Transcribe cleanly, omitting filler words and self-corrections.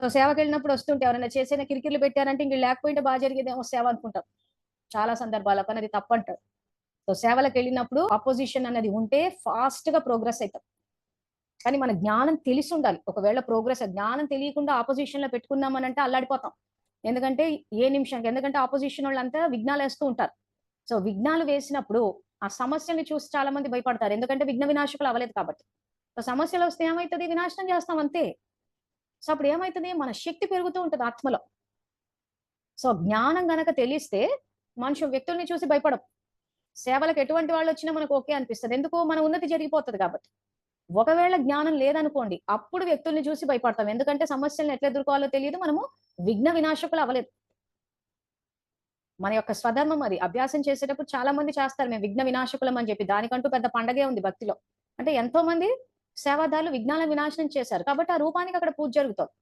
So సేవకి వెళ్ళినప్పుడు వస్తుంటే ఎవరైనా చేసిన కిరికిర్లు పెట్టారంటే ఇంక లేకపోయింటే బాగా జరిగేదేమో సేవ అనుకుంటాం చాలా సందర్భాల్లో, కానీ అది తప్పంటారు. సో సేవలకు వెళ్ళినప్పుడు అపోజిషన్ అనేది ఉంటే ఫాస్ట్ గా ప్రోగ్రెస్ అవుతాం. కానీ మన జ్ఞానం తెలిసి ఉండాలి. ఒకవేళ ప్రోగ్రెస్ జ్ఞానం తెలియకుండా ఆపోజిషన్ లో పెట్టుకున్నామనంటే అల్లాడిపోతాం. ఎందుకంటే ఏ నిమిషానికి, ఎందుకంటే ఆపోజిషన్ వాళ్ళంతా విఘ్నాలు వేస్తూ ఉంటారు. సో విఘ్నాలు వేసినప్పుడు ఆ సమస్యల్ని చూసి చాలా మంది భయపడతారు. ఎందుకంటే విఘ్న వినాశకులు అవ్వలేదు కాబట్టి. సో సమస్యలు వస్తే ఏమైతుంది? వినాశనం చేస్తాం అంతే. సో అప్పుడు ఏమైతుంది? మన శక్తి పెరుగుతూ ఉంటుంది ఆత్మలో. సో జ్ఞానం గనక తెలిస్తే వ్యక్తుల్ని చూసి భయపడం. సేవలకు ఎటువంటి వాళ్ళు వచ్చినా మనకు ఓకే అనిపిస్తది. ఎందుకు? మన ఉన్నతి జరిగిపోతది కాబట్టి. ఒకవేళ జ్ఞానం లేదనుకోండి, అప్పుడు వ్యక్తుల్ని చూసి భయపడతాం. ఎందుకంటే సమస్యల్ని ఎట్లా ఎదుర్కోవాలో తెలియదు. మనము విఘ్న వినాశకులు అవ్వలేదు. మన యొక్క స్వధర్మం అది. అభ్యాసం చేసేటప్పుడు చాలా మంది చేస్తారు. మేము విఘ్న వినాశకులం అని చెప్పి. దానికంటూ పెద్ద పండగే ఉంది భక్తిలో. అంటే ఎంతో మంది సేవాదారులు విఘ్నాలను వినాశనం చేశారు. కాబట్టి ఆ రూపానికి అక్కడ పూజ జరుగుతోంది.